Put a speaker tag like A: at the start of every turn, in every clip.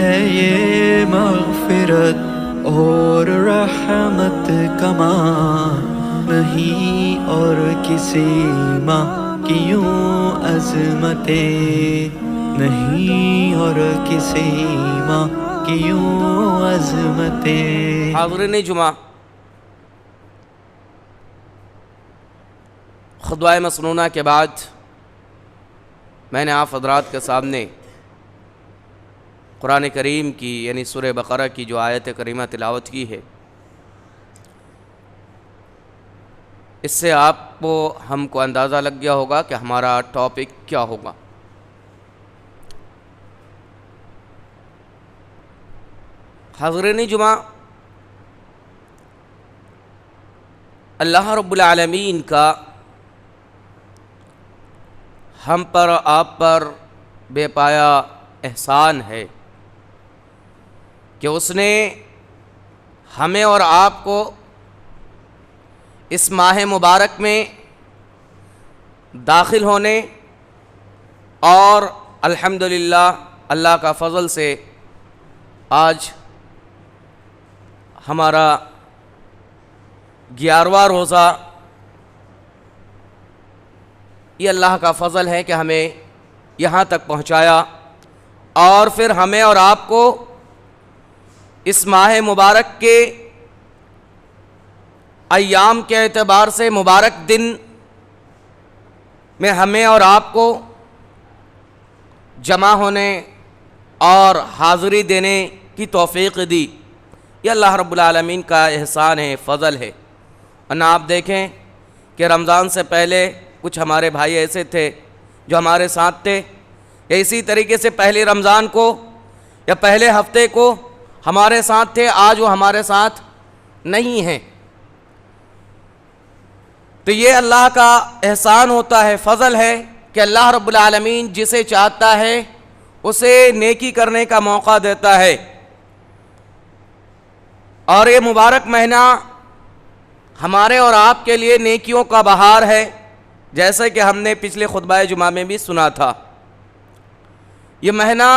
A: ہے یہ مغفرت اور رحمت کا ماہ، نہیں اور کسی ماہ کی یوں عظمتیں، نہیں اور کسی ماہ کی یوں عظمتیں۔
B: حاضرین جمعہ، خطبہ مسنونہ کے بعد میں نے آپ حضرات کے سامنے قرآن کریم کی یعنی سورہ بقرہ کی جو آیت کریمہ تلاوت کی ہے، اس سے ہم کو اندازہ لگ گیا ہوگا کہ ہمارا ٹاپک کیا ہوگا۔ حاضرین جمعہ، اللہ رب العالمین کا ہم پر آپ پر بے پایا احسان ہے کہ اس نے ہمیں اور آپ کو اس ماہ مبارک میں داخل ہونے اور الحمدللہ اللہ کا فضل سے آج ہمارا 11واں روزہ، یہ اللہ کا فضل ہے کہ ہمیں یہاں تک پہنچایا، اور پھر ہمیں اور آپ کو اس ماہ مبارک کے ایام کے اعتبار سے مبارک دن میں ہمیں اور آپ کو جمع ہونے اور حاضری دینے کی توفیق دی۔ یہ اللہ رب العالمین کا احسان ہے، فضل ہے۔ ورنہ آپ دیکھیں کہ رمضان سے پہلے کچھ ہمارے بھائی ایسے تھے جو ہمارے ساتھ تھے، یا اسی طریقے سے پہلے رمضان کو یا پہلے ہفتے کو ہمارے ساتھ تھے، آج وہ ہمارے ساتھ نہیں ہیں۔ تو یہ اللہ کا احسان ہوتا ہے، فضل ہے کہ اللہ رب العالمین جسے چاہتا ہے اسے نیکی کرنے کا موقع دیتا ہے۔ اور یہ مبارک مہینہ ہمارے اور آپ کے لیے نیکیوں کا بہار ہے، جیسے کہ ہم نے پچھلے خطبہ جمعہ میں بھی سنا تھا۔ یہ مہینہ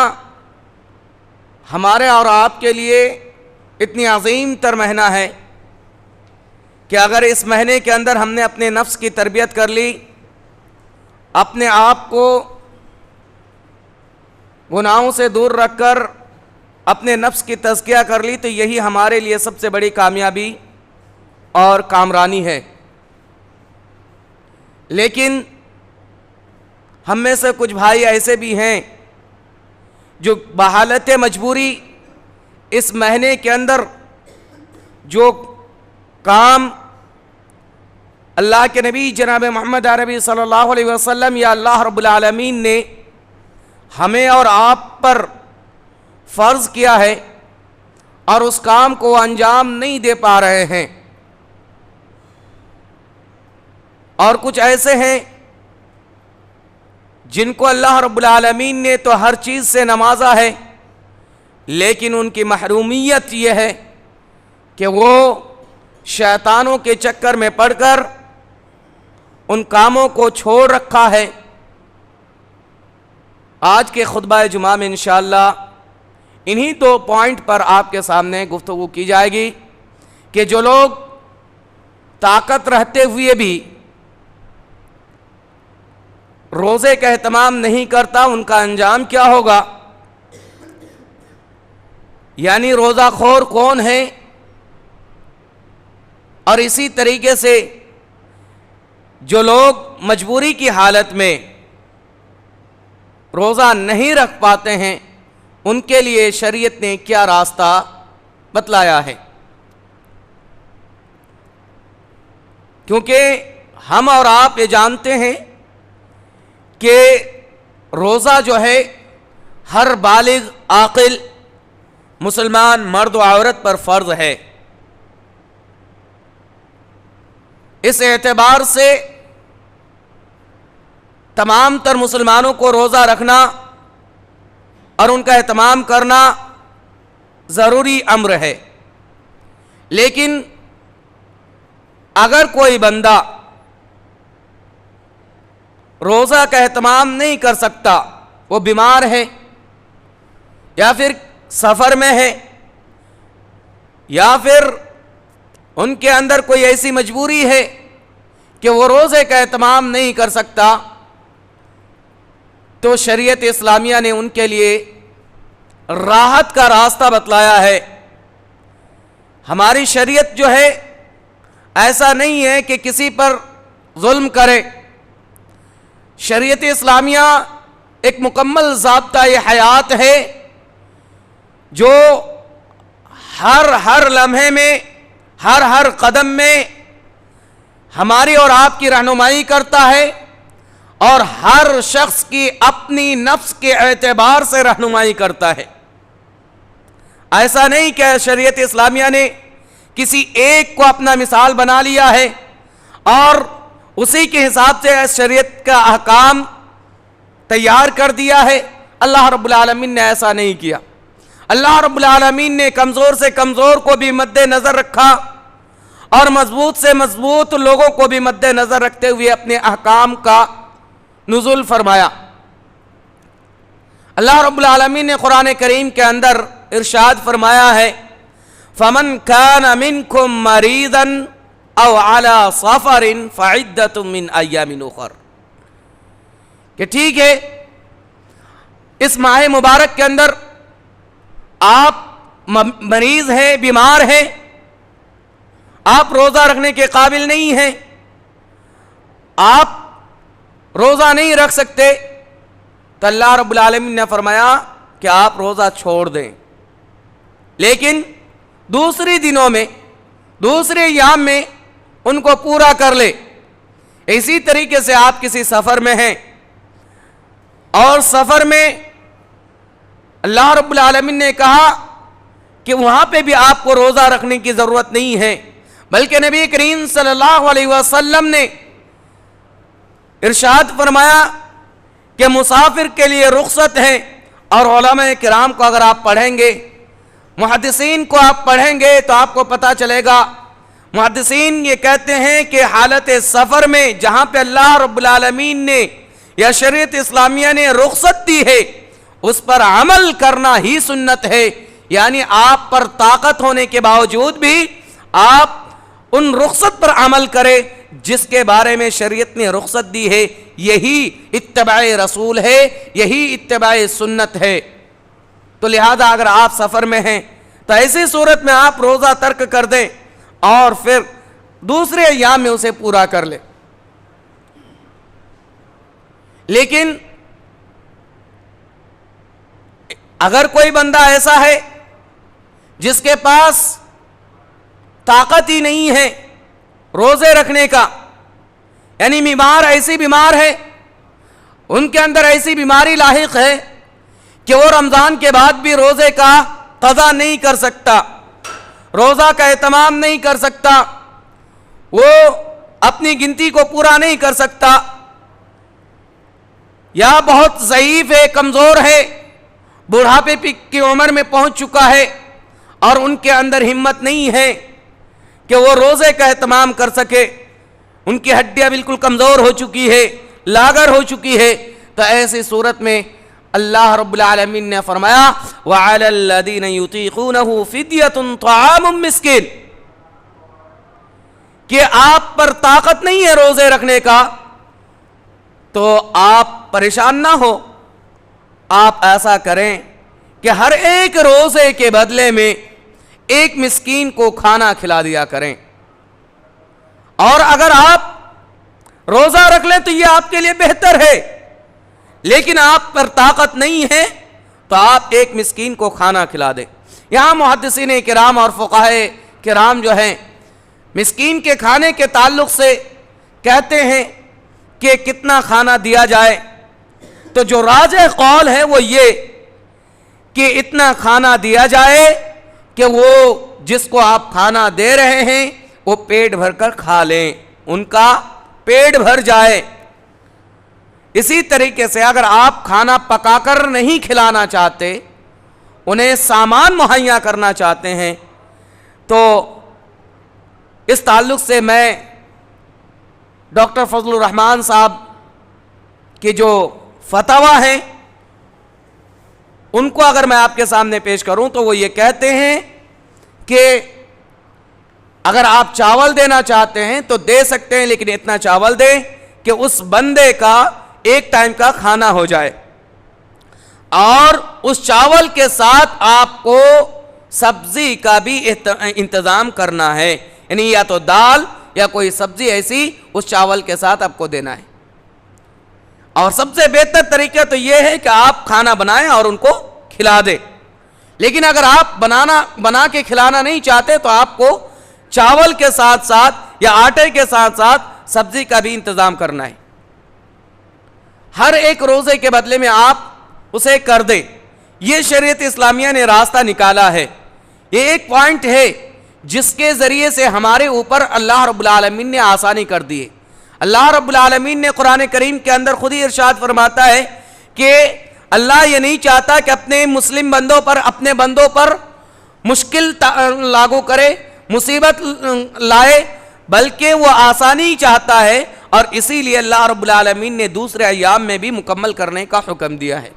B: ہمارے اور آپ کے لیے اتنی عظیم تر مہینہ ہے کہ اگر اس مہینے کے اندر ہم نے اپنے نفس کی تربیت کر لی، اپنے آپ کو گناہوں سے دور رکھ کر اپنے نفس کی تزکیہ کر لی، تو یہی ہمارے لیے سب سے بڑی کامیابی اور کامرانی ہے۔ لیکن ہم میں سے کچھ بھائی ایسے بھی ہیں جو بحالت مجبوری اس مہینے کے اندر جو کام اللہ کے نبی جناب محمد عربی صلی اللہ علیہ وسلم یا اللہ رب العالمین نے ہمیں اور آپ پر فرض کیا ہے، اور اس کام کو انجام نہیں دے پا رہے ہیں، اور کچھ ایسے ہیں جن کو اللہ رب العالمین نے تو ہر چیز سے نوازا ہے، لیکن ان کی محرومیت یہ ہے کہ وہ شیطانوں کے چکر میں پڑ کر ان کاموں کو چھوڑ رکھا ہے۔ آج کے خطبہ جمعہ میں انشاءاللہ انہی 2 پوائنٹ پر آپ کے سامنے گفتگو کی جائے گی کہ جو لوگ طاقت رہتے ہوئے بھی روزے کا اہتمام نہیں کرتا، ان کا انجام کیا ہوگا، یعنی روزہ خور کون ہے، اور اسی طریقے سے جو لوگ مجبوری کی حالت میں روزہ نہیں رکھ پاتے ہیں، ان کے لیے شریعت نے کیا راستہ بتلایا ہے۔ کیونکہ ہم اور آپ یہ جانتے ہیں کہ روزہ جو ہے ہر بالغ عاقل مسلمان مرد و عورت پر فرض ہے۔ اس اعتبار سے تمام تر مسلمانوں کو روزہ رکھنا اور ان کا اہتمام کرنا ضروری امر ہے۔ لیکن اگر کوئی بندہ روزہ کا اہتمام نہیں کر سکتا، وہ بیمار ہے یا پھر سفر میں ہے یا پھر ان کے اندر کوئی ایسی مجبوری ہے کہ وہ روزے کا اہتمام نہیں کر سکتا، تو شریعت اسلامیہ نے ان کے لیے راحت کا راستہ بتلایا ہے۔ ہماری شریعت جو ہے ایسا نہیں ہے کہ کسی پر ظلم کرے۔ شریعت اسلامیہ ایک مکمل ضابطہ حیات ہے جو ہر لمحے میں، ہر قدم میں ہماری اور آپ کی رہنمائی کرتا ہے، اور ہر شخص کی اپنی نفس کے اعتبار سے رہنمائی کرتا ہے۔ ایسا نہیں کہ شریعت اسلامیہ نے کسی ایک کو اپنا مثال بنا لیا ہے اور اسی کے حساب سے شریعت کا احکام تیار کر دیا ہے۔ اللہ رب العالمین نے ایسا نہیں کیا۔ اللہ رب العالمین نے کمزور سے کمزور کو بھی مد نظر رکھا اور مضبوط سے مضبوط لوگوں کو بھی مد نظر رکھتے ہوئے اپنے احکام کا نزول فرمایا۔ اللہ رب العالمین نے قرآن کریم کے اندر ارشاد فرمایا ہے، فَمَنْ كَانَ مِنْكُمْ مَرِيضًا أَوْ عَلَى سَفَرٍ فَعِدَّةٌ مِّنْ أَيَّامٍ أُخَرَ، کہ ٹھیک ہے اس ماہ مبارک کے اندر آپ مریض ہیں، بیمار ہیں، آپ روزہ رکھنے کے قابل نہیں ہیں، آپ روزہ نہیں رکھ سکتے، تو اللہ رب العالمین نے فرمایا کہ آپ روزہ چھوڑ دیں، لیکن دوسری دنوں میں، دوسرے ایام میں ان کو پورا کر لے۔ اسی طریقے سے آپ کسی سفر میں ہیں اور سفر میں اللہ رب العالمین نے کہا کہ وہاں پہ بھی آپ کو روزہ رکھنے کی ضرورت نہیں ہے، بلکہ نبی کریم صلی اللہ علیہ وسلم نے ارشاد فرمایا کہ مسافر کے لیے رخصت ہے، اور علماء کرام کو اگر آپ پڑھیں گے، محدثین کو آپ پڑھیں گے تو آپ کو پتہ چلے گا، محدثین یہ کہتے ہیں کہ حالت سفر میں جہاں پہ اللہ رب العالمین نے یا شریعت اسلامیہ نے رخصت دی ہے اس پر عمل کرنا ہی سنت ہے، یعنی آپ پر طاقت ہونے کے باوجود بھی آپ ان رخصت پر عمل کریں جس کے بارے میں شریعت نے رخصت دی ہے۔ یہی اتباع رسول ہے، یہی اتباع سنت ہے۔ تو لہذا اگر آپ سفر میں ہیں تو ایسی صورت میں آپ روزہ ترک کر دیں اور پھر دوسرے ایام میں اسے پورا کر لیں۔ لیکن اگر کوئی بندہ ایسا ہے جس کے پاس طاقت ہی نہیں ہے روزے رکھنے کا، یعنی بیمار، ایسی بیمار ہے، ان کے اندر ایسی بیماری لاحق ہے کہ وہ رمضان کے بعد بھی روزے کا قضا نہیں کر سکتا، روزہ کا اہتمام نہیں کر سکتا، وہ اپنی گنتی کو پورا نہیں کر سکتا، یا بہت ضعیف ہے، کمزور ہے، بڑھاپے کی عمر میں پہنچ چکا ہے اور ان کے اندر ہمت نہیں ہے کہ وہ روزے کا اہتمام کر سکے، ان کی ہڈیاں بالکل کمزور ہو چکی ہے، لاغر ہو چکی ہے، تو ایسی صورت میں اللہ رب العالمین نے فرمایا وَعَلَى الَّذِينَ يُطِيقُونَهُ فِدْيَةٌ طَعَامٌ مِّسْكِينٌ، کہ آپ پر طاقت نہیں ہے روزے رکھنے کا تو آپ پریشان نہ ہو، آپ ایسا کریں کہ ہر ایک روزے کے بدلے میں ایک مسکین کو کھانا کھلا دیا کریں، اور اگر آپ روزہ رکھ لیں تو یہ آپ کے لیے بہتر ہے، لیکن آپ پر طاقت نہیں ہے تو آپ ایک مسکین کو کھانا کھلا دیں۔ یہاں محدثین کرام اور فقہاء کرام جو ہیں مسکین کے کھانے کے تعلق سے کہتے ہیں کہ کتنا کھانا دیا جائے، تو جو راجح قول ہے وہ یہ کہ اتنا کھانا دیا جائے کہ وہ جس کو آپ کھانا دے رہے ہیں وہ پیٹ بھر کر کھا لیں، ان کا پیٹ بھر جائے۔ اسی طریقے سے اگر آپ کھانا پکا کر نہیں کھلانا چاہتے، انہیں سامان مہیا کرنا چاہتے ہیں، تو اس تعلق سے میں ڈاکٹر فضل الرحمان صاحب کے جو فتویٰ ہیں ان کو اگر میں آپ کے سامنے پیش کروں تو وہ یہ کہتے ہیں کہ اگر آپ چاول دینا چاہتے ہیں تو دے سکتے ہیں، لیکن اتنا چاول دیں کہ اس بندے کا ایک ٹائم کا کھانا ہو جائے، اور اس چاول کے ساتھ آپ کو سبزی کا بھی انتظام کرنا ہے، یعنی یا تو دال یا کوئی سبزی ایسی اس چاول کے ساتھ آپ کو دینا ہے۔ اور سب سے بہتر طریقہ تو یہ ہے کہ آپ کھانا بنائیں اور ان کو کھلا دیں، لیکن اگر آپ بنا کے کھلانا نہیں چاہتے تو آپ کو چاول کے ساتھ ساتھ یا آٹے کے ساتھ ساتھ سبزی کا بھی انتظام کرنا ہے۔ ہر ایک روزے کے بدلے میں آپ اسے کر دیں، یہ شریعت اسلامیہ نے راستہ نکالا ہے۔ یہ ایک پوائنٹ ہے جس کے ذریعے سے ہمارے اوپر اللہ رب العالمین نے آسانی کر دی ہے۔ اللہ رب العالمین نے قرآن کریم کے اندر خود ہی ارشاد فرماتا ہے کہ اللہ یہ نہیں چاہتا کہ اپنے مسلم بندوں پر، اپنے بندوں پر مشکل لاگو کرے، مصیبت لائے، بلکہ وہ آسانی چاہتا ہے، اور اسی لیے اللہ رب العالمین نے دوسرے ایام میں بھی مکمل کرنے کا حکم دیا ہے۔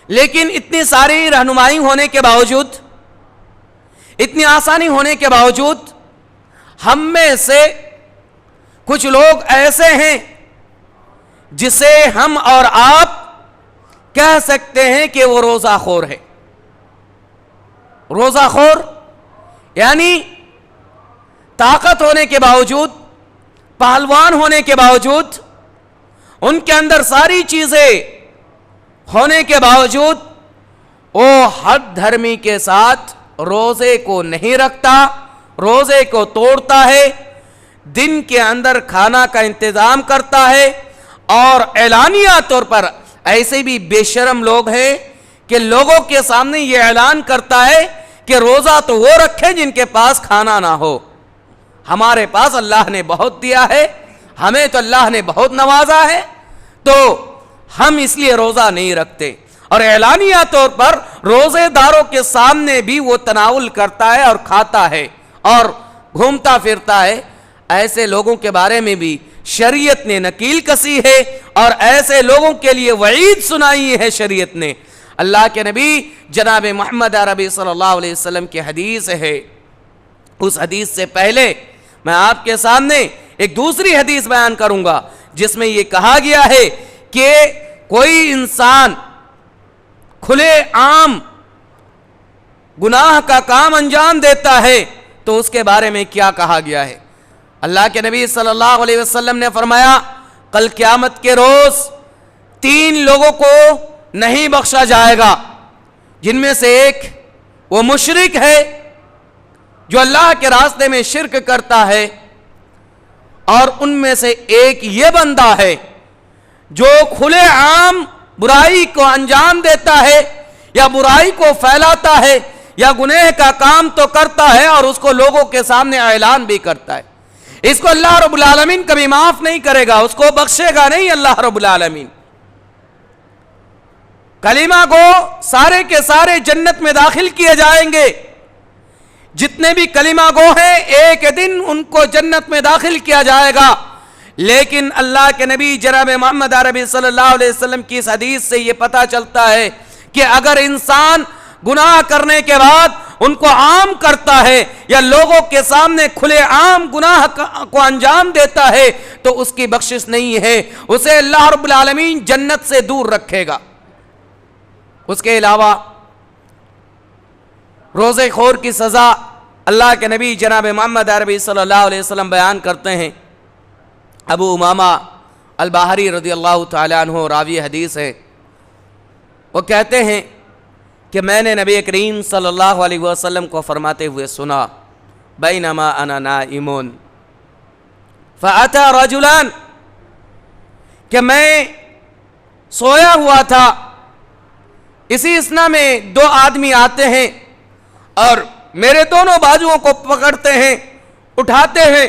B: لیکن اتنی ساری رہنمائی ہونے کے باوجود، اتنی آسانی ہونے کے باوجود، ہم میں سے کچھ لوگ ایسے ہیں جسے ہم اور آپ کہہ سکتے ہیں کہ وہ روزہ خور ہے۔ روزہ خور یعنی طاقت ہونے کے باوجود، پہلوان ہونے کے باوجود، ان کے اندر ساری چیزیں ہونے کے باوجود وہ حد دھرمی کے ساتھ روزے کو نہیں رکھتا، روزے کو توڑتا ہے، دن کے اندر کھانا کا انتظام کرتا ہے، اور اعلانیہ طور پر ایسے بھی بے شرم لوگ ہیں کہ لوگوں کے سامنے یہ اعلان کرتا ہے کہ روزہ تو وہ رکھے جن کے پاس کھانا نہ ہو، ہمارے پاس اللہ نے بہت دیا ہے، ہمیں تو اللہ نے بہت نوازا ہے، تو ہم اس لیے روزہ نہیں رکھتے۔ اور اعلانیہ طور پر روزے داروں کے سامنے بھی وہ تناول کرتا ہے اور کھاتا ہے اور گھومتا پھرتا ہے۔ ایسے لوگوں کے بارے میں بھی شریعت نے نکیل کسی ہے، اور ایسے لوگوں کے لیے وعید سنائی ہے شریعت نے۔ اللہ کے نبی جناب محمد عربی صلی اللہ علیہ وسلم کی حدیث ہے، اس حدیث سے پہلے میں آپ کے سامنے ایک دوسری حدیث بیان کروں گا جس میں یہ کہا گیا ہے کہ کوئی انسان کھلے عام گناہ کا کام انجام دیتا ہے تو اس کے بارے میں کیا کہا گیا ہے۔ اللہ کے نبی صلی اللہ علیہ وسلم نے فرمایا کل قیامت کے روز 3 لوگوں کو نہیں بخشا جائے گا، جن میں سے ایک وہ مشرک ہے جو اللہ کے راستے میں شرک کرتا ہے، اور ان میں سے ایک یہ بندہ ہے جو کھلے عام برائی کو انجام دیتا ہے یا برائی کو پھیلاتا ہے یا گناہ کا کام تو کرتا ہے اور اس کو لوگوں کے سامنے اعلان بھی کرتا ہے۔ اس کو اللہ رب العالمین کبھی معاف نہیں کرے گا، اس کو بخشے گا نہیں اللہ رب العالمین۔ کلمہ گو سارے کے سارے جنت میں داخل کیے جائیں گے، جتنے بھی کلمہ گو ہیں ایک دن ان کو جنت میں داخل کیا جائے گا، لیکن اللہ کے نبی جناب محمد عربی صلی اللہ علیہ وسلم کی اس حدیث سے یہ پتہ چلتا ہے کہ اگر انسان گناہ کرنے کے بعد ان کو عام کرتا ہے یا لوگوں کے سامنے کھلے عام گناہ کو انجام دیتا ہے تو اس کی بخشش نہیں ہے، اسے اللہ رب العالمین جنت سے دور رکھے گا۔ اس کے علاوہ روزے خور کی سزا اللہ کے نبی جناب محمد عربی صلی اللہ علیہ وسلم بیان کرتے ہیں۔ ابو امامہ الباہری رضی اللہ تعالیٰ عنہ راوی حدیث ہے، وہ کہتے ہیں کہ میں نے نبی کریم صلی اللہ علیہ وسلم کو فرماتے ہوئے سنا بینما انا نائمون فأتی رجلان، کہ میں سویا ہوا تھا، اسی اثنا میں 2 آدمی آتے ہیں اور میرے دونوں بازوؤں کو پکڑتے ہیں، اٹھاتے ہیں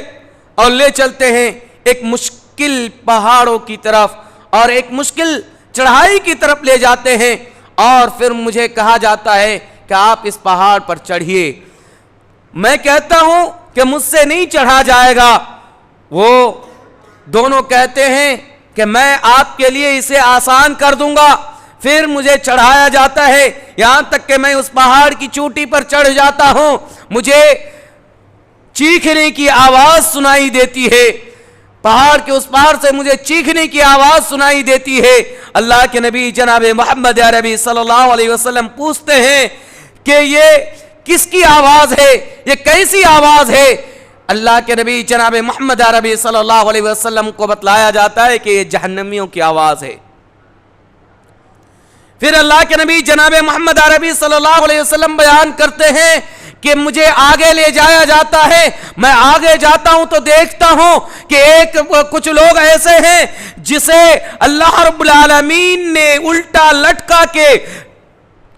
B: اور لے چلتے ہیں ایک مشکل پہاڑوں کی طرف اور ایک مشکل چڑھائی کی طرف لے جاتے ہیں، اور پھر مجھے کہا جاتا ہے کہ آپ اس پہاڑ پر چڑھیے۔ میں کہتا ہوں کہ مجھ سے نہیں چڑھا جائے گا، وہ دونوں کہتے ہیں کہ میں آپ کے لیے اسے آسان کر دوں گا۔ پھر مجھے چڑھایا جاتا ہے یہاں تک کہ میں اس پہاڑ کی چوٹی پر چڑھ جاتا ہوں، مجھے چیخنے کی آواز سنائی دیتی ہے، پہاڑ کے اس پار سے مجھے چیخنے کی آواز سنائی دیتی ہے۔ اللہ کے نبی جناب محمد عربی صلی اللہ علیہ وسلم پوچھتے ہیں کہ یہ کس کی آواز ہے، یہ کیسی آواز ہے؟ اللہ کے نبی جناب محمد عربی صلی اللہ علیہ وسلم کو بتلایا جاتا ہے کہ یہ جہنمیوں کی آواز ہے۔ پھر اللہ کے نبی جناب محمد عربی صلی اللہ علیہ وسلم بیان کرتے ہیں کہ مجھے آگے لے جایا جاتا ہے، میں آگے جاتا ہوں تو دیکھتا ہوں کہ کچھ لوگ ایسے ہیں جسے اللہ رب العالمین نے الٹا لٹکا کے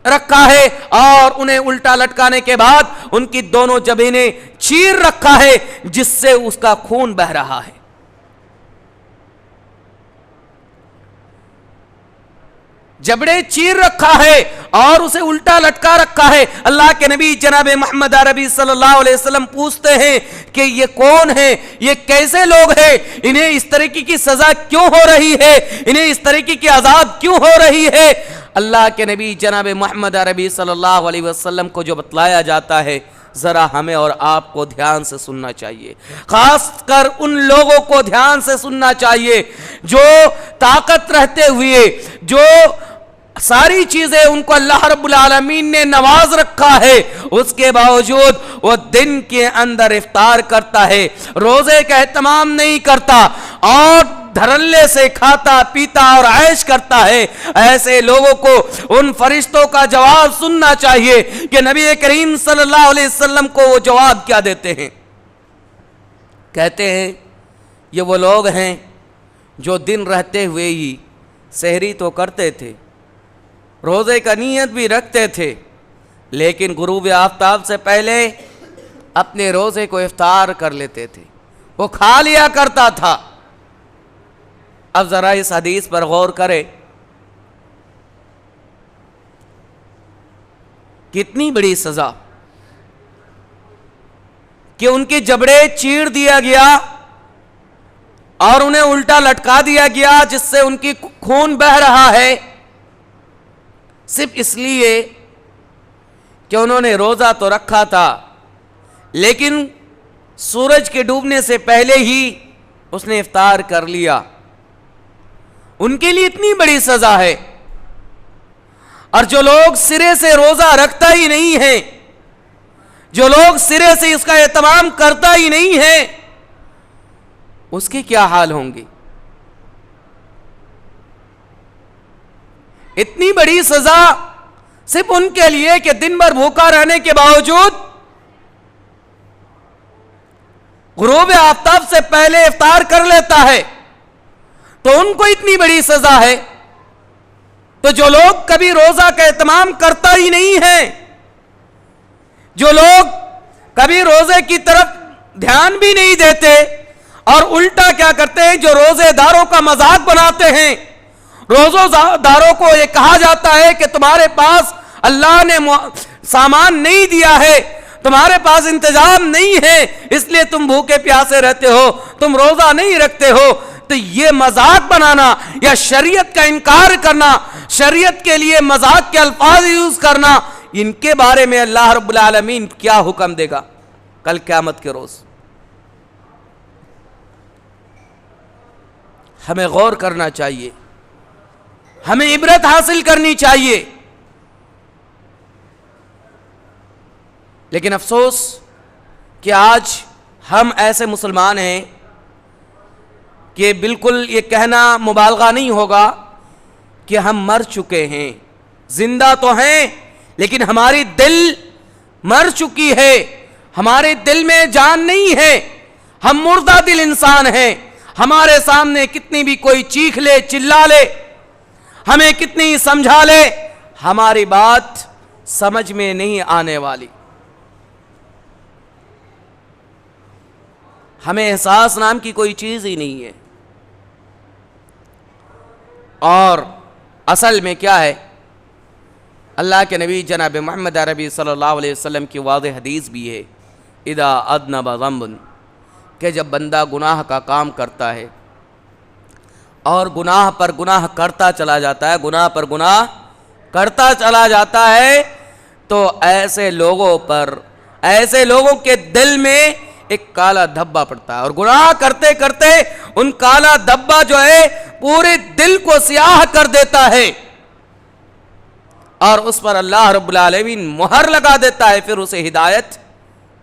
B: رکھا ہے، اور انہیں الٹا لٹکانے کے بعد ان کی دونوں جبینیں چیر رکھا ہے جس سے اس کا خون بہ رہا ہے۔ جبڑے چیر رکھا ہے اور اسے الٹا لٹکا رکھا ہے۔ اللہ کے نبی جناب محمد عربی صلی اللہ علیہ وسلم پوچھتے ہیں کہ یہ کون ہیں، یہ کیسے لوگ ہیں، انہیں اس طریقے کی سزا کیوں ہو رہی ہے، انہیں اس طریقے کی عذاب کیوں ہو رہی ہے؟ اللہ کے نبی جناب محمد عربی صلی اللہ علیہ وسلم کو جو بتلایا جاتا ہے ذرا ہمیں اور آپ کو دھیان سے سننا چاہیے، خاص کر ان لوگوں کو دھیان سے سننا چاہیے جو طاقت رہتے ہوئے، جو ساری چیزیں ان کو اللہ رب العالمین نے نواز رکھا ہے، اس کے باوجود وہ دن کے اندر افطار کرتا ہے، روزے کا اہتمام نہیں کرتا اور دھرلے سے کھاتا پیتا اور عیش کرتا ہے۔ ایسے لوگوں کو ان فرشتوں کا جواب سننا چاہیے کہ نبی کریم صلی اللہ علیہ وسلم کو وہ جواب کیا دیتے ہیں۔ کہتے ہیں یہ وہ لوگ ہیں جو دن رہتے ہوئے ہی سحری تو کرتے تھے، روزے کا نیت بھی رکھتے تھے، لیکن غروب آفتاب سے پہلے اپنے روزے کو افطار کر لیتے تھے، وہ کھا لیا کرتا تھا۔ اب ذرا اس حدیث پر غور کرے، کتنی بڑی سزا کہ ان کے جبڑے چیر دیا گیا اور انہیں الٹا لٹکا دیا گیا جس سے ان کی خون بہ رہا ہے، صرف اس لیے کہ انہوں نے روزہ تو رکھا تھا لیکن سورج کے ڈوبنے سے پہلے ہی اس نے افطار کر لیا۔ ان کے لیے اتنی بڑی سزا ہے۔ اور جو لوگ سرے سے روزہ رکھتا ہی نہیں ہے، جو لوگ سرے سے اس کا اہتمام کرتا ہی نہیں ہے، اس کے کیا حال ہوں گے؟ اتنی بڑی سزا صرف ان کے لیے کہ دن بھر بھوکا رہنے کے باوجود غروب آفتاب سے پہلے افطار کر لیتا ہے، تو ان کو اتنی بڑی سزا ہے۔ تو جو لوگ کبھی روزہ کا اہتمام کرتا ہی نہیں ہے، جو لوگ کبھی روزے کی طرف دھیان بھی نہیں دیتے اور الٹا کیا کرتے ہیں، جو روزے داروں کا مذاق بناتے ہیں، روزہ داروں کو یہ کہا جاتا ہے کہ تمہارے پاس اللہ نے سامان نہیں دیا ہے، تمہارے پاس انتظام نہیں ہے، اس لیے تم بھوکے پیاسے رہتے ہو، تم روزہ نہیں رکھتے ہو۔ تو یہ مذاق بنانا یا شریعت کا انکار کرنا، شریعت کے لیے مذاق کے الفاظ یوز کرنا، ان کے بارے میں اللہ رب العالمین کیا حکم دے گا کل قیامت کے روز؟ ہمیں غور کرنا چاہیے، ہمیں عبرت حاصل کرنی چاہیے۔ لیکن افسوس کہ آج ہم ایسے مسلمان ہیں کہ بالکل یہ کہنا مبالغہ نہیں ہوگا کہ ہم مر چکے ہیں، زندہ تو ہیں لیکن ہماری دل مر چکی ہے، ہمارے دل میں جان نہیں ہے، ہم مردہ دل انسان ہیں۔ ہمارے سامنے کتنی بھی کوئی چیخ لے، چلا لے، ہمیں کتنی سمجھا لے، ہماری بات سمجھ میں نہیں آنے والی۔ ہمیں احساس نام کی کوئی چیز ہی نہیں ہے۔ اور اصل میں کیا ہے، اللہ کے نبی جناب محمد عربی صلی اللہ علیہ وسلم کی واضح حدیث بھی ہے، اذا اذنب ذنب، کہ جب بندہ گناہ کا کام کرتا ہے اور گناہ پر گناہ کرتا چلا جاتا ہے، گناہ پر گناہ کرتا چلا جاتا ہے، تو ایسے لوگوں پر، ایسے لوگوں کے دل میں ایک کالا دھبا پڑتا ہے، اور گناہ کرتے کرتے ان کالا دھبا جو ہے پورے دل کو سیاہ کر دیتا ہے، اور اس پر اللہ رب العالمین مہر لگا دیتا ہے، پھر اسے ہدایت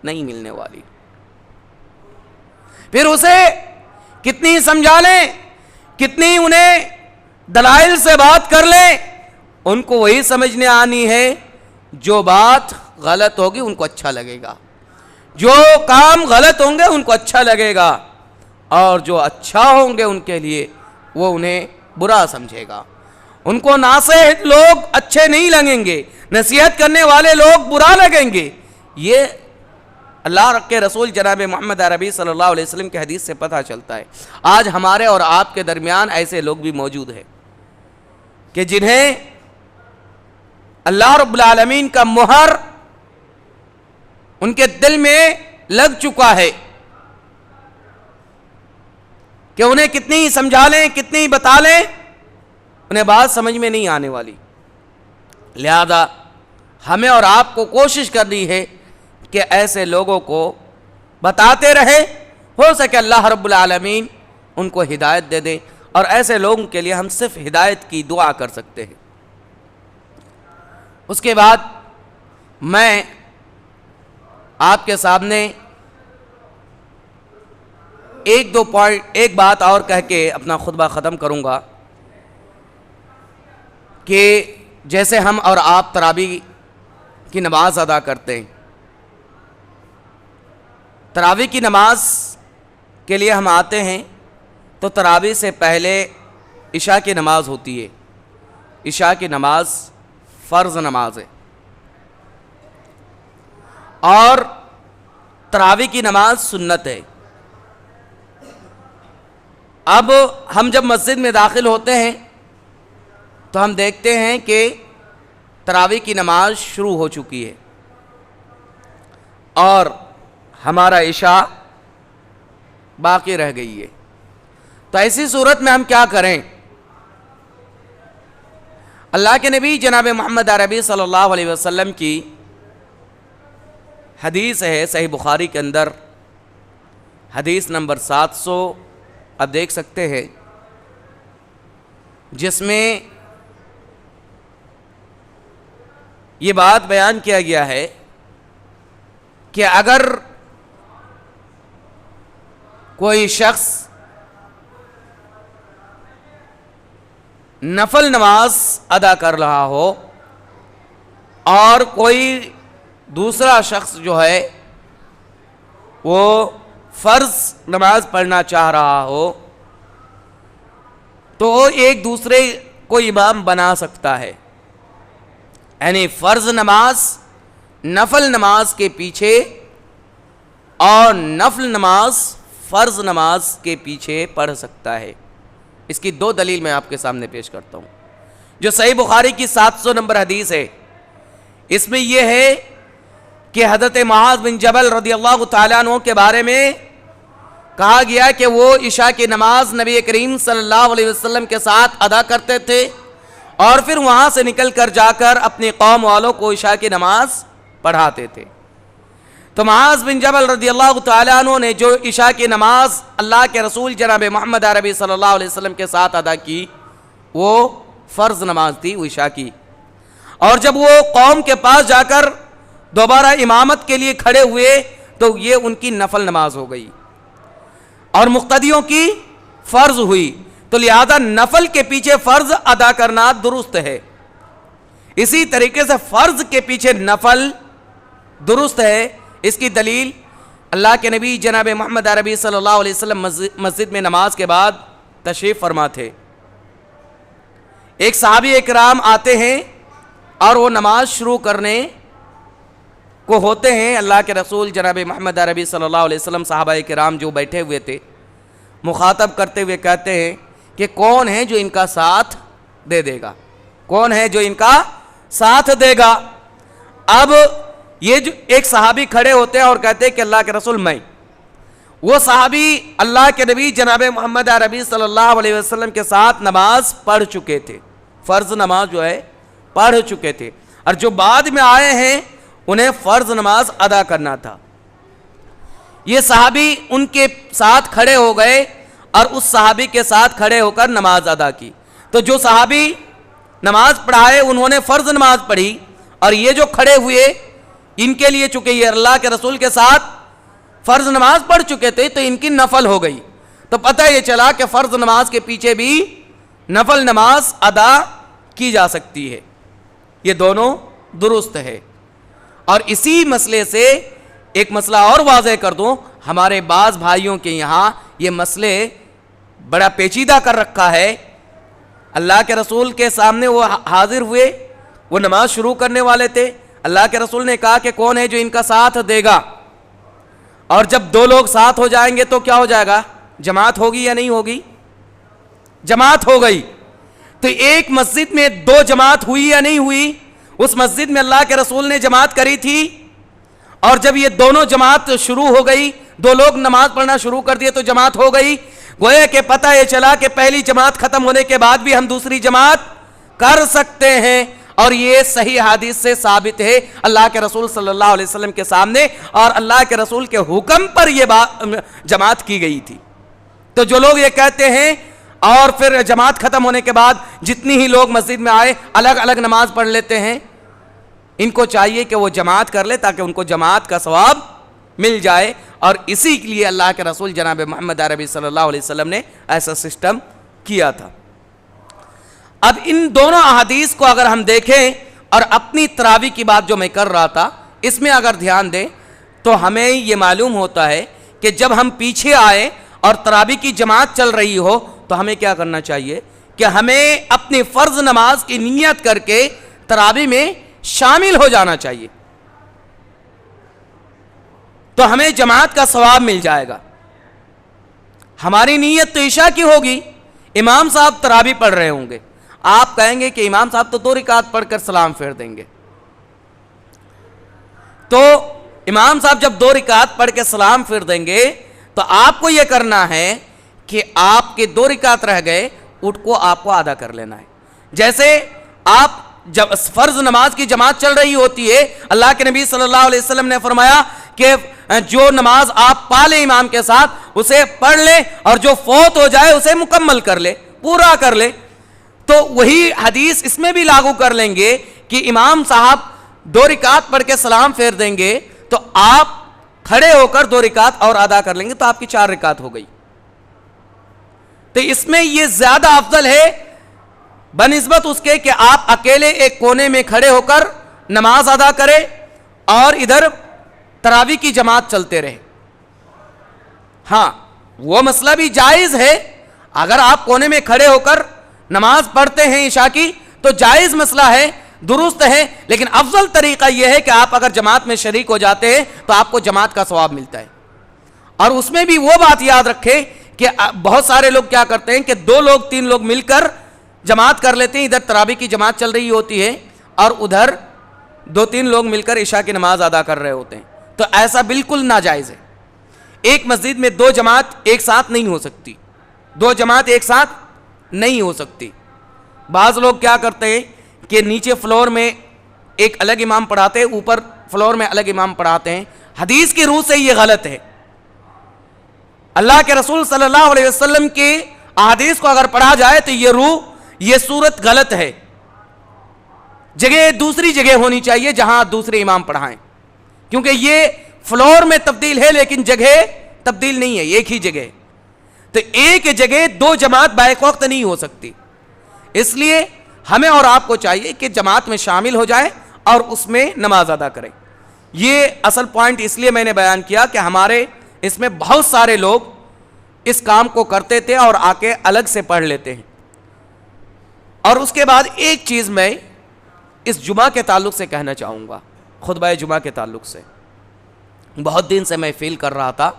B: نہیں ملنے والی۔ پھر اسے کتنی سمجھا لیں، کتنی انہیں دلائل سے بات کر لیں، ان کو وہی سمجھنے آنی ہے جو بات غلط ہوگی ان کو اچھا لگے گا، جو کام غلط ہوں گے ان کو اچھا لگے گا، اور جو اچھا ہوں گے ان کے لیے وہ انہیں برا سمجھے گا۔ ان کو ناصح لوگ اچھے نہیں لگیں گے، نصیحت کرنے والے لوگ برا لگیں گے۔ یہ اللہ کے رسول جناب محمد عربی صلی اللہ علیہ وسلم کے حدیث سے پتہ چلتا ہے۔ آج ہمارے اور آپ کے درمیان ایسے لوگ بھی موجود ہیں کہ جنہیں اللہ رب العالمین کا مہر ان کے دل میں لگ چکا ہے کہ انہیں کتنی سمجھا لیں، کتنی بتا لیں، انہیں بات سمجھ میں نہیں آنے والی۔ لہذا ہمیں اور آپ کو کوشش کرنی ہے کہ ایسے لوگوں کو بتاتے رہیں، ہو سکے اللہ رب العالمین ان کو ہدایت دے دیں، اور ایسے لوگوں کے لیے ہم صرف ہدایت کی دعا کر سکتے ہیں۔ اس کے بعد میں آپ کے سامنے ایک بات اور کہہ کے اپنا خطبہ ختم کروں گا کہ جیسے ہم اور آپ تراویح کی نماز ادا کرتے ہیں، تراویح کی نماز کے لیے ہم آتے ہیں تو تراویح سے پہلے عشاء کی نماز ہوتی ہے۔ عشاء کی نماز فرض نماز ہے، اور تراویح کی نماز سنت ہے۔ اب ہم جب مسجد میں داخل ہوتے ہیں تو ہم دیکھتے ہیں کہ تراویح کی نماز شروع ہو چکی ہے اور ہمارا عشاء باقی رہ گئی ہے۔ تو ایسی صورت میں ہم کیا کریں؟ اللہ کے نبی جناب محمد عربی صلی اللہ علیہ وسلم کی حدیث ہے صحیح بخاری کے اندر، حدیث نمبر 700 آپ دیکھ سکتے ہیں، جس میں یہ بات بیان کیا گیا ہے کہ اگر کوئی شخص نفل نماز ادا کر رہا ہو اور کوئی دوسرا شخص جو ہے وہ فرض نماز پڑھنا چاہ رہا ہو تو وہ ایک دوسرے کو امام بنا سکتا ہے، یعنی فرض نماز نفل نماز کے پیچھے اور نفل نماز فرض نماز کے پیچھے پڑھ سکتا ہے۔ اس کی 2 دلیل میں آپ کے سامنے پیش کرتا ہوں، جو صحیح بخاری کی 700 نمبر حدیث ہے۔ اس میں یہ ہے کہ حضرت معاذ بن جبل رضی اللہ تعالیٰ عنہ کے بارے میں کہا گیا کہ وہ عشاء کی نماز نبی کریم صلی اللہ علیہ وسلم کے ساتھ ادا کرتے تھے اور پھر وہاں سے نکل کر جا کر اپنی قوم والوں کو عشاء کی نماز پڑھاتے تھے۔ تو معاذ بن جبل رضی اللہ تعالیٰ عنہ نے جو عشاء کی نماز اللہ کے رسول جناب محمد عربی صلی اللہ علیہ وسلم کے ساتھ ادا کی وہ فرض نماز تھی، وہ عشاء کی، اور جب وہ قوم کے پاس جا کر دوبارہ امامت کے لیے کھڑے ہوئے تو یہ ان کی نفل نماز ہو گئی اور مقتدیوں کی فرض ہوئی، تو لہذا نفل کے پیچھے فرض ادا کرنا درست ہے۔ اسی طریقے سے فرض کے پیچھے نفل درست ہے۔ اس کی دلیل اللہ کے نبی جناب محمد عربی صلی اللہ علیہ وسلم مسجد میں نماز کے بعد تشریف فرما تھے۔ ایک صحابی اکرام آتے ہیں اور وہ نماز شروع کرنے کو ہوتے ہیں، اللہ کے رسول جناب محمد عربی صلی اللہ علیہ وسلم صحابہ کرام جو بیٹھے ہوئے تھے مخاطب کرتے ہوئے کہتے ہیں کہ کون ہے جو ان کا ساتھ دے دے گا، کون ہے جو ان کا ساتھ دے گا۔ اب یہ جو ایک صحابی کھڑے ہوتے ہیں اور کہتے ہیں کہ اللہ کے رسول میں، وہ صحابی اللہ کے نبی جناب محمد عربی صلی اللہ علیہ وسلم کے ساتھ نماز پڑھ چکے تھے، فرض نماز جو ہے پڑھ چکے تھے، اور جو بعد میں آئے ہیں انہیں فرض نماز ادا کرنا تھا۔ یہ صحابی ان کے ساتھ کھڑے ہو گئے اور اس صحابی کے ساتھ کھڑے ہو کر نماز ادا کی۔ تو جو صحابی نماز پڑھائے انہوں نے فرض نماز پڑھی، اور یہ جو کھڑے ہوئے ان کے لیے چونکہ یہ اللہ کے رسول کے ساتھ فرض نماز پڑھ چکے تھے تو ان کی نفل ہو گئی۔ تو پتہ یہ چلا کہ فرض نماز کے پیچھے بھی نفل نماز ادا کی جا سکتی ہے، یہ دونوں درست ہے۔ اور اسی مسئلے سے ایک مسئلہ اور واضح کر دوں، ہمارے بعض بھائیوں کے یہاں یہ مسئلے بڑا پیچیدہ کر رکھا ہے۔ اللہ کے رسول کے سامنے وہ حاضر ہوئے، وہ نماز شروع کرنے والے تھے، اللہ کے رسول نے کہا کہ کون ہے جو ان کا ساتھ دے گا، اور جب دو لوگ ساتھ ہو جائیں گے تو کیا ہو جائے گا؟ جماعت ہوگی یا نہیں ہوگی؟ جماعت ہو گئی۔ تو ایک مسجد میں دو جماعت ہوئی یا نہیں ہوئی؟ اس مسجد میں اللہ کے رسول نے جماعت کری تھی، اور جب یہ دونوں جماعت شروع ہو گئی، دو لوگ نماز پڑھنا شروع کر دیے تو جماعت ہو گئی۔ گویا کہ پتہ یہ چلا کہ پہلی جماعت ختم ہونے کے بعد بھی ہم دوسری جماعت کر سکتے ہیں، اور یہ صحیح حدیث سے ثابت ہے اللہ کے رسول صلی اللہ علیہ وسلم کے سامنے، اور اللہ کے رسول کے حکم پر یہ جماعت کی گئی تھی۔ تو جو لوگ یہ کہتے ہیں اور پھر جماعت ختم ہونے کے بعد جتنی ہی لوگ مسجد میں آئے الگ الگ نماز پڑھ لیتے ہیں، ان کو چاہیے کہ وہ جماعت کر لے تاکہ ان کو جماعت کا ثواب مل جائے، اور اسی کے لیے اللہ کے رسول جناب محمد عربی صلی اللہ علیہ وسلم نے ایسا سسٹم کیا تھا۔ اب ان دونوں احادیث کو اگر ہم دیکھیں اور اپنی تراویح کی بات جو میں کر رہا تھا اس میں اگر دھیان دیں تو ہمیں یہ معلوم ہوتا ہے کہ جب ہم پیچھے آئے اور تراویح کی جماعت چل رہی ہو تو ہمیں کیا کرنا چاہیے کہ ہمیں اپنی فرض نماز کی نیت کر کے تراویح میں شامل ہو جانا چاہیے، تو ہمیں جماعت کا ثواب مل جائے گا۔ ہماری نیت تو عشاء کی ہوگی، امام صاحب تراویح پڑھ رہے ہوں گے، آپ کہیں گے کہ امام صاحب تو 2 رکعت پڑھ کر سلام پھیر دیں گے، تو امام صاحب جب 2 رکعت پڑھ کے سلام پھیر دیں گے تو آپ کو یہ کرنا ہے کہ آپ کے 2 رکعت رہ گئے اٹھ کو آپ کو ادا کر لینا ہے۔ جیسے آپ جب فرض نماز کی جماعت چل رہی ہوتی ہے، اللہ کے نبی صلی اللہ علیہ وسلم نے فرمایا کہ جو نماز آپ پا لیں امام کے ساتھ اسے پڑھ لیں، اور جو فوت ہو جائے اسے مکمل کر لے، پورا کر لے۔ تو وہی حدیث اس میں بھی لاگو کر لیں گے کہ امام صاحب 2 رکعت پڑھ کے سلام پھیر دیں گے تو آپ کھڑے ہو کر 2 رکعت اور ادا کر لیں گے تو آپ کی 4 رکعت ہو گئی۔ تو اس میں یہ زیادہ افضل ہے بنسبت اس کے کہ آپ اکیلے ایک کونے میں کھڑے ہو کر نماز ادا کریں اور ادھر تراویح کی جماعت چلتے رہے۔ ہاں وہ مسئلہ بھی جائز ہے، اگر آپ کونے میں کھڑے ہو کر نماز پڑھتے ہیں عشاء کی تو جائز مسئلہ ہے، درست ہے، لیکن افضل طریقہ یہ ہے کہ آپ اگر جماعت میں شریک ہو جاتے ہیں تو آپ کو جماعت کا ثواب ملتا ہے۔ اور اس میں بھی وہ بات یاد رکھیں کہ بہت سارے لوگ کیا کرتے ہیں کہ 2 لوگ 3 لوگ مل کر جماعت کر لیتے ہیں، ادھر تراویح کی جماعت چل رہی ہوتی ہے اور ادھر 2-3 لوگ مل کر عشاء کی نماز ادا کر رہے ہوتے ہیں، تو ایسا بالکل ناجائز ہے۔ ایک مسجد میں 2 جماعت ایک ساتھ نہیں ہو سکتی، 2 جماعت ایک ساتھ نہیں ہو سکتی۔ بعض لوگ کیا کرتے ہیں کہ نیچے فلور میں ایک الگ امام پڑھاتے ہیں، اوپر فلور میں الگ امام پڑھاتے ہیں، حدیث کی روح سے یہ غلط ہے۔ اللہ کے رسول صلی اللہ علیہ وسلم کی احادیث کو اگر پڑھا جائے تو یہ روح، یہ صورت غلط ہے۔ جگہ دوسری جگہ ہونی چاہیے جہاں دوسرے امام پڑھائیں، کیونکہ یہ فلور میں تبدیل ہے لیکن جگہ تبدیل نہیں ہے، ایک ہی جگہ۔ تو ایک جگہ 2 جماعت بیک وقت نہیں ہو سکتی، اس لیے ہمیں اور آپ کو چاہیے کہ جماعت میں شامل ہو جائیں اور اس میں نماز ادا کریں۔ یہ اصل پوائنٹ اس لیے میں نے بیان کیا کہ ہمارے اس میں بہت سارے لوگ اس کام کو کرتے تھے اور آ کے الگ سے پڑھ لیتے ہیں۔ اور اس کے بعد ایک چیز میں اس جمعہ کے تعلق سے کہنا چاہوں گا، خطبہ جمعہ کے تعلق سے بہت دن سے میں فیل کر رہا تھا،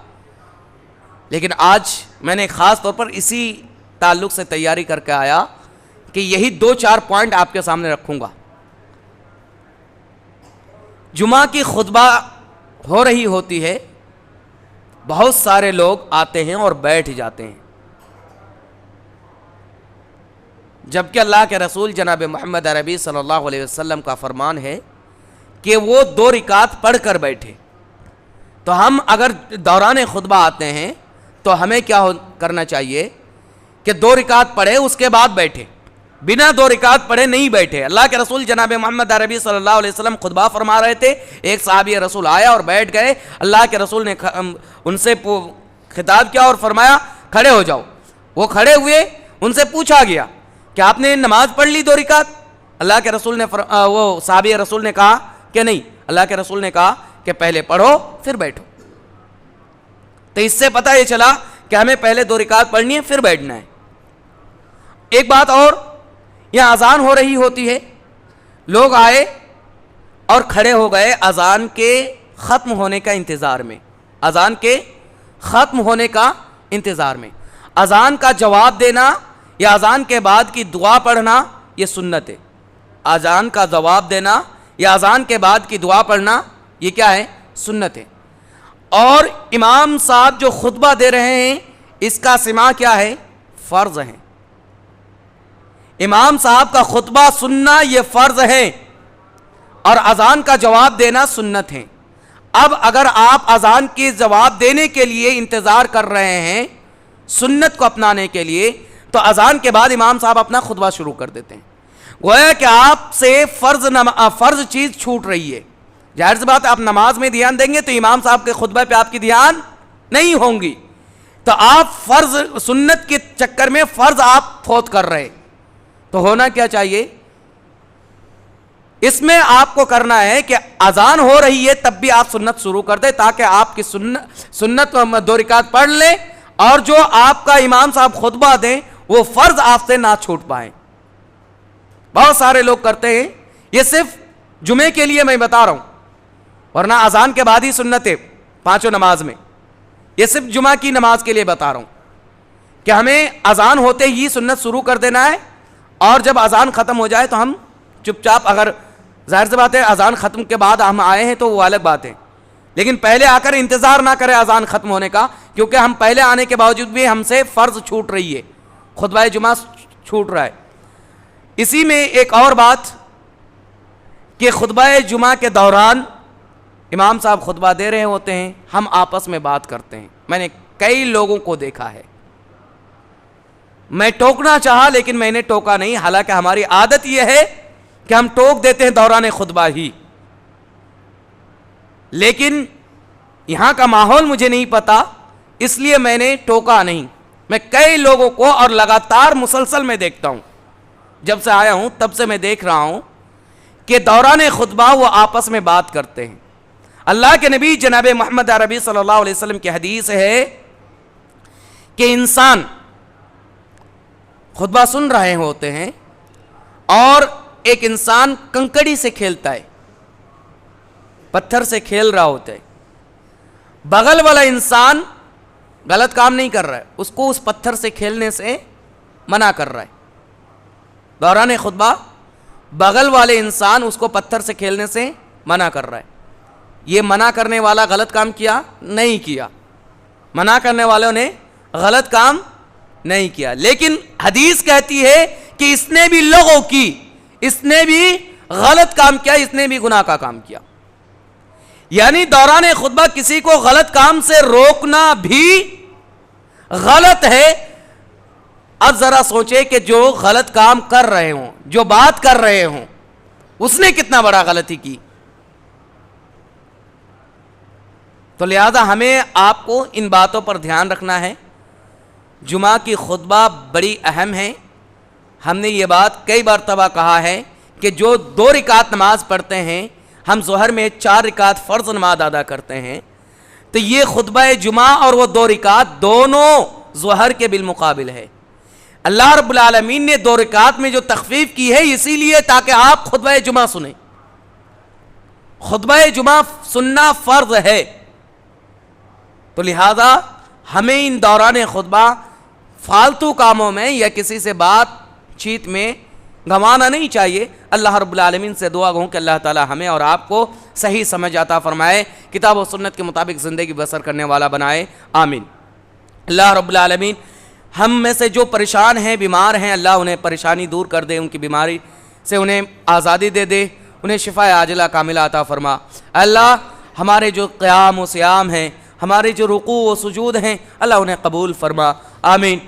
B: لیکن آج میں نے خاص طور پر اسی تعلق سے تیاری کر کے آیا کہ یہی 2-4 پوائنٹ آپ کے سامنے رکھوں گا۔ جمعہ کی خطبہ ہو رہی ہوتی ہے بہت سارے لوگ آتے ہیں اور بیٹھ جاتے ہیں، جبکہ اللہ کے رسول جناب محمد عربی صلی اللہ علیہ وسلم کا فرمان ہے کہ وہ 2 رکعت پڑھ کر بیٹھے۔ تو ہم اگر دوران خطبہ آتے ہیں تو ہمیں کیا کرنا چاہیے کہ 2 رکعت پڑھے اس کے بعد بیٹھے، بنا 2 رکعت پڑھے نہیں بیٹھے۔ اللہ کے رسول جناب محمد عربی صلی اللہ علیہ وسلم خطبہ فرما رہے تھے، ایک صحابی رسول آیا اور بیٹھ گئے، اللہ کے رسول نے ان سے خطاب کیا اور فرمایا کھڑے ہو جاؤ۔ وہ کھڑے ہوئے، ان سے پوچھا گیا کہ آپ نے نماز پڑھ لی 2 رکعت؟ اللہ کے رسول نے وہ صحابی رسول نے کہا کہ نہیں۔ اللہ کے رسول نے کہا کہ پہلے پڑھو پھر بیٹھو۔ تو اس سے پتہ یہ چلا کہ ہمیں پہلے 2 رکعت پڑھنی ہے پھر بیٹھنا ہے۔ ایک بات اور، یہاں اذان ہو رہی ہوتی ہے، لوگ آئے اور کھڑے ہو گئے اذان کے ختم ہونے کا انتظار میں، اذان کے ختم ہونے کا انتظار میں۔ اذان کا جواب دینا یا اذان کے بعد کی دعا پڑھنا یہ سنت ہے۔ اذان کا جواب دینا یا اذان کے بعد کی دعا پڑھنا یہ کیا ہے؟ سنت ہے۔ اور امام صاحب جو خطبہ دے رہے ہیں اس کا سماع کیا ہے؟ فرض ہے۔ امام صاحب کا خطبہ سننا یہ فرض ہے اور اذان کا جواب دینا سنت ہے۔ اب اگر آپ اذان کے جواب دینے کے لیے انتظار کر رہے ہیں سنت کو اپنانے کے لیے، تو اذان کے بعد امام صاحب اپنا خطبہ شروع کر دیتے ہیں، گویا کہ آپ سے فرض چیز چھوٹ رہی ہے۔ ظاہر سی بات ہے، آپ نماز میں دھیان دیں گے تو امام صاحب کے خطبے پہ آپ کی دھیان نہیں ہوں گی، تو آپ فرض سنت کے چکر میں فرض آپ فوت کر رہے۔ تو ہونا کیا چاہیے؟ اس میں آپ کو کرنا ہے کہ اذان ہو رہی ہے تب بھی آپ سنت شروع کر دیں، تاکہ آپ کی سنت 2 رکعت پڑھ لیں اور جو آپ کا امام صاحب خطبہ دیں وہ فرض آپ سے نہ چھوٹ پائیں۔ بہت سارے لوگ کرتے ہیں، یہ صرف جمعے کے لیے میں بتا رہا ہوں، ورنہ اذان کے بعد ہی سنت ہے 5 نماز میں۔ یہ صرف جمعہ کی نماز کے لیے بتا رہا ہوں کہ ہمیں اذان ہوتے ہی سنت شروع کر دینا ہے، اور جب اذان ختم ہو جائے تو ہم چپ چاپ، اگر ظاہر سی بات ہے اذان ختم کے بعد ہم آئے ہیں تو وہ الگ بات ہے، لیکن پہلے آ کر انتظار نہ کرے اذان ختم ہونے کا، کیونکہ ہم پہلے آنے کے باوجود بھی ہم سے فرض چھوٹ رہی ہے، خطبہ جمعہ چھوٹ رہا ہے۔ اسی میں ایک اور بات کہ خطبہ جمعہ کے دوران امام صاحب خطبہ دے رہے ہوتے ہیں، ہم آپس میں بات کرتے ہیں۔ میں نے کئی لوگوں کو دیکھا ہے، میں ٹوکنا چاہا لیکن میں نے ٹوکا نہیں، حالانکہ ہماری عادت یہ ہے کہ ہم ٹوک دیتے ہیں دوران خطبہ ہی، لیکن یہاں کا ماحول مجھے نہیں پتا اس لیے میں نے ٹوکا نہیں۔ میں کئی لوگوں کو اور لگاتار مسلسل میں دیکھتا ہوں، جب سے آیا ہوں تب سے میں دیکھ رہا ہوں کہ دوران خطبہ وہ آپس میں بات کرتے ہیں۔ اللہ کے نبی جناب محمد عربی صلی اللہ علیہ وسلم کی حدیث ہے کہ انسان خطبہ سن رہے ہوتے ہیں اور ایک انسان کنکڑی سے کھیلتا ہے، پتھر سے کھیل رہا ہوتا ہے، بغل والا انسان غلط کام نہیں کر رہا ہے، اس کو اس پتھر سے کھیلنے سے منع کر رہا ہے۔ دوران خطبہ بغل والے انسان اس کو پتھر سے کھیلنے سے منع کر رہا ہے۔ یہ منع کرنے والا غلط کام کیا؟ نہیں کیا، منع کرنے والوں نے غلط کام نہیں کیا، لیکن حدیث کہتی ہے کہ اس نے بھی لغو کی، اس نے بھی غلط کام کیا، اس نے بھی گناہ کا کام کیا۔ یعنی دوران خطبہ کسی کو غلط کام سے روکنا بھی غلط ہے۔ اب ذرا سوچے کہ جو غلط کام کر رہے ہوں، جو بات کر رہے ہوں، اس نے کتنا بڑا غلطی کی۔ تو لہذا ہمیں آپ کو ان باتوں پر دھیان رکھنا ہے۔ جمعہ کی خطبہ بڑی اہم ہے۔ ہم نے یہ بات کئی مرتبہ کہا ہے کہ جو 2 رکعت نماز پڑھتے ہیں، ہم ظہر میں 4 رکعت فرض نماز ادا کرتے ہیں، تو یہ خطبہ جمعہ اور وہ 2 رکعت دونوں ظہر کے بالمقابل ہے۔ اللہ رب العالمین نے 2 رکعت میں جو تخفیف کی ہے اسی لیے تاکہ آپ خطبہ جمعہ سنیں۔ خطبہ جمعہ سننا فرض ہے، تو لہذا ہمیں ان دوران خطبہ فالتو کاموں میں یا کسی سے بات چیت میں گھمانا نہیں چاہیے۔ اللہ رب العالمین سے دعا گوں کہ اللہ تعالی ہمیں اور آپ کو صحیح سمجھ عطا فرمائے، کتاب و سنت کے مطابق زندگی بسر کرنے والا بنائے، آمین۔ اللہ رب العالمین ہم میں سے جو پریشان ہیں، بیمار ہیں، اللہ انہیں پریشانی دور کر دے، ان کی بیماری سے انہیں آزادی دے دے، انہیں شفا عاجلہ کاملہ عطا فرما۔ اللہ ہمارے جو قیام و صیام ہیں، ہمارے جو رکوع و سجود ہیں، اللہ انہیں قبول فرما، آمین۔